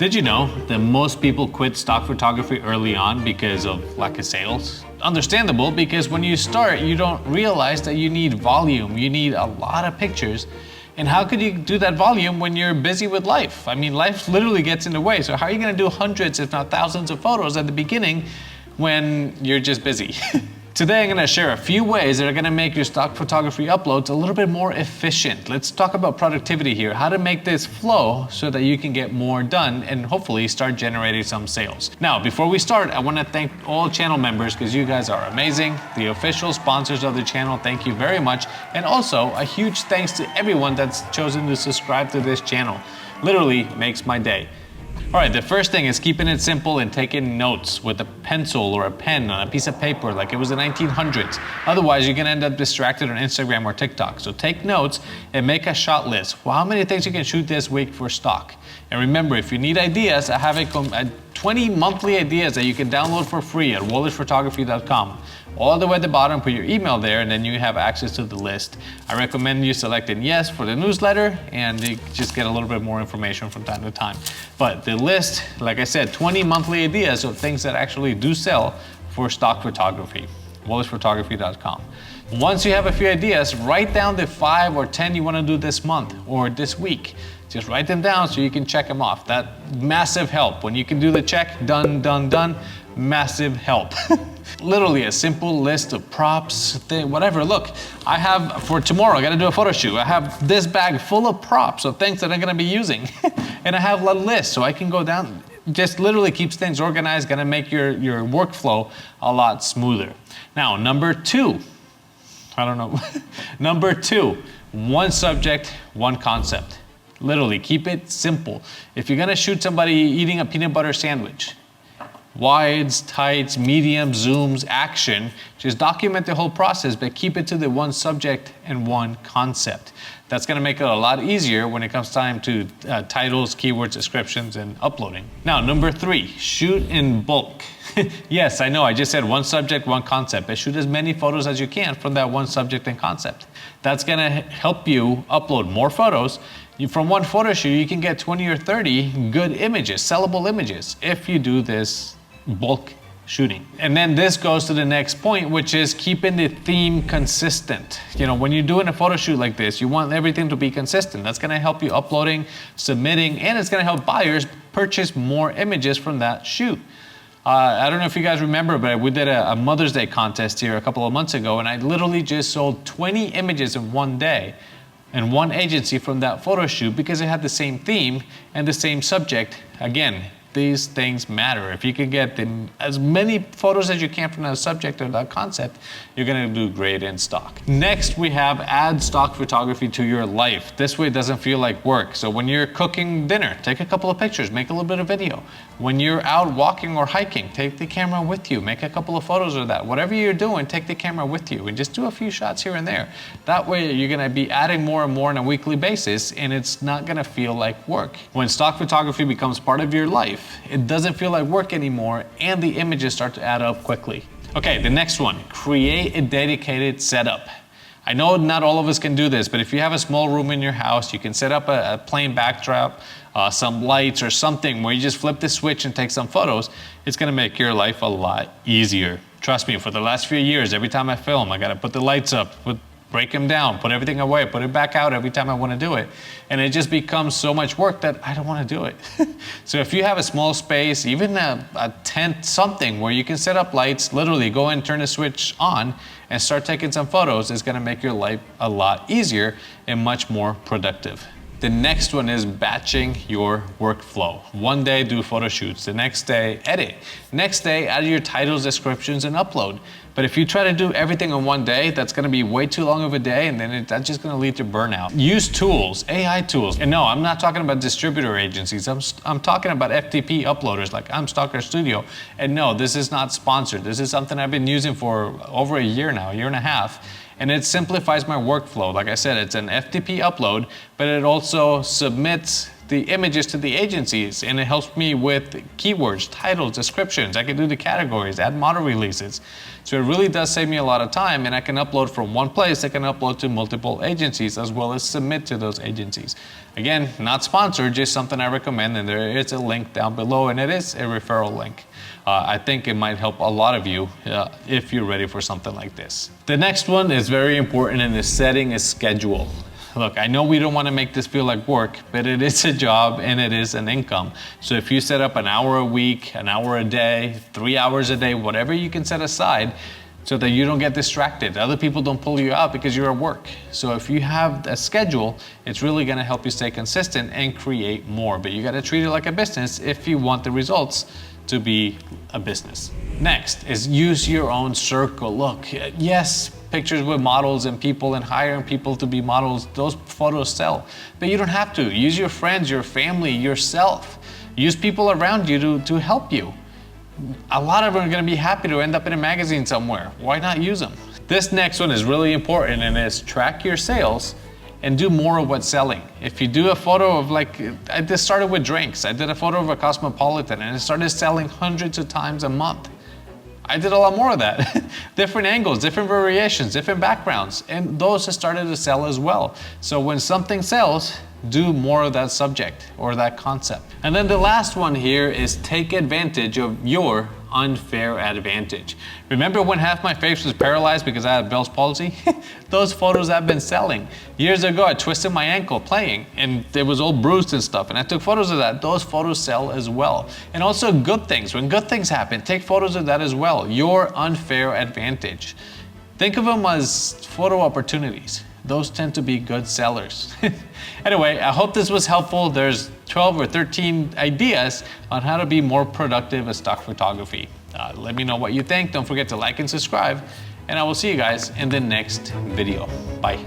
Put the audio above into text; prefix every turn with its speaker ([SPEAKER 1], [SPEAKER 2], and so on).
[SPEAKER 1] Did you know that most people quit stock photography early on because of lack of sales? Understandable, because when you start, you don't realize that you need volume. You need a lot of pictures. And how could you do that volume when you're busy with life? I mean, life literally gets in the way. So how are you gonna do hundreds, if not thousands of photos at the beginning when you're just busy? Today, I'm gonna share a few ways that are gonna make your stock photography uploads a little bit more efficient. Let's talk about productivity here, how to make this flow so that you can get more done and hopefully start generating some sales. Now, before we start, I wanna thank all channel members because you guys are amazing. The official sponsors of the channel, thank you very much. And also, a huge thanks to everyone that's chosen to subscribe to this channel. Literally makes my day. All right, the first thing is keeping it simple and taking notes with a pencil or a pen on a piece of paper like it was the 1900s. Otherwise, you're gonna end up distracted on Instagram or TikTok. So take notes and make a shot list. Well, how many things you can shoot this week for stock? And remember, if you need ideas, I have 20 monthly ideas that you can download for free at wollertzphotography.com. All the way at the bottom, put your email there, and then you have access to the list. I recommend you selecting yes for the newsletter, and you just get a little bit more information from time to time. But the list, like I said, 20 monthly ideas of things that actually do sell for stock photography, wollertzphotography.com. Once you have a few ideas, write down the 5 or 10 you want to do this month or this week. Just write them down so you can check them off. That massive help. When you can do the check, done, done, done, massive help. Literally a simple list of props, whatever. Look, I have, for tomorrow, I gotta do a photo shoot. I have this bag full of props of things that I'm gonna be using. And I have a list so I can go down. Just literally keeps things organized, gonna make your workflow a lot smoother. Now, number 2, I don't know. Number 2, one subject, one concept. Literally, keep it simple. If you're gonna shoot somebody eating a peanut butter sandwich, wides, tights, medium, zooms, action, just document the whole process, but keep it to the one subject and one concept. That's gonna make it a lot easier when it comes time to titles, keywords, descriptions, and uploading. Now, number 3, shoot in bulk. Yes, I know, I just said one subject, one concept, but shoot as many photos as you can from that one subject and concept. That's gonna help you upload more photos. From one photo shoot, you can get 20 or 30 good images, sellable images, if you do this bulk shooting. And then this goes to the next point, which is keeping the theme consistent. You know, when you're doing a photo shoot like this, you want everything to be consistent. That's gonna help you uploading, submitting, and it's gonna help buyers purchase more images from that shoot. I don't know if you guys remember, but we did a Mother's Day contest here a couple of months ago, and I literally just sold 20 images in one day and one agency from that photo shoot because it had the same theme and the same subject. Again, these things matter. If you can get as many photos as you can from that subject or that concept, you're gonna do great in stock. Next, we have add stock photography to your life. This way it doesn't feel like work. So when you're cooking dinner, take a couple of pictures, make a little bit of video. When you're out walking or hiking, take the camera with you, make a couple of photos of that. Whatever you're doing, take the camera with you and just do a few shots here and there. That way you're gonna be adding more and more on a weekly basis, and it's not gonna feel like work. When stock photography becomes part of your life, it doesn't feel like work anymore, and the images start to add up quickly. Okay, the next one, create a dedicated setup. I know not all of us can do this, but if you have a small room in your house, you can set up a plain backdrop, some lights or something where you just flip the switch and take some photos. It's gonna make your life a lot easier. Trust me, for the last few years, every time I film, I gotta put the lights up, break them down, put everything away, put it back out every time I wanna do it. And it just becomes so much work that I don't wanna do it. So if you have a small space, even a tent, something where you can set up lights, literally go and turn the switch on and start taking some photos, it's gonna make your life a lot easier and much more productive. The next one is batching your workflow. One day do photo shoots, the next day edit. Next day add your titles, descriptions, and upload. But if you try to do everything in one day, that's gonna be way too long of a day, and then that's just gonna lead to burnout. Use tools, AI tools. And no, I'm not talking about distributor agencies. I'm talking about FTP uploaders like I'm Stalker Studio. And no, this is not sponsored. This is something I've been using for over a year now, a year and a half. And it simplifies my workflow. Like I said, it's an FTP upload, but it also submits the images to the agencies, and it helps me with keywords, titles, descriptions. I can do the categories, add model releases. So it really does save me a lot of time, and I can upload from one place. I can upload to multiple agencies as well as submit to those agencies. Again, not sponsored, just something I recommend, and there is a link down below, and it is a referral link. I think it might help a lot of you if you're ready for something like this. The next one is very important, and is setting a schedule. Look, I know we don't want to make this feel like work, but it is a job and it is an income. So if you set up an hour a week, an hour a day, 3 hours a day, whatever you can set aside so that you don't get distracted. Other people don't pull you out because you're at work. So if you have a schedule, it's really going to help you stay consistent and create more. But you got to treat it like a business if you want the results to be a business. Next is use your own circle. Look, yes, pictures with models and people and hiring people to be models, those photos sell. But you don't have to. Use your friends, your family, yourself. Use people around you to help you. A lot of them are going to be happy to end up in a magazine somewhere. Why not use them? This next one is really important, and is track your sales and do more of what's selling. If you do a photo of, like, I just started with drinks. I did a photo of a Cosmopolitan and it started selling hundreds of times a month. I did a lot more of that. Different angles, different variations, different backgrounds, and those have started to sell as well. So when something sells, do more of that subject or that concept. And then the last one here is take advantage of your unfair advantage. Remember when half my face was paralyzed because I had Bell's palsy? Those photos have been selling. Years ago, I twisted my ankle playing and it was all bruised and stuff, and I took photos of that. Those photos sell as well. And also good things. When good things happen, take photos of that as well. Your unfair advantage. Think of them as photo opportunities. Those tend to be good sellers. Anyway, I hope this was helpful. There's 12 or 13 ideas on how to be more productive at stock photography. Let me know what you think. Don't forget to like and subscribe, and I will see you guys in the next video. Bye.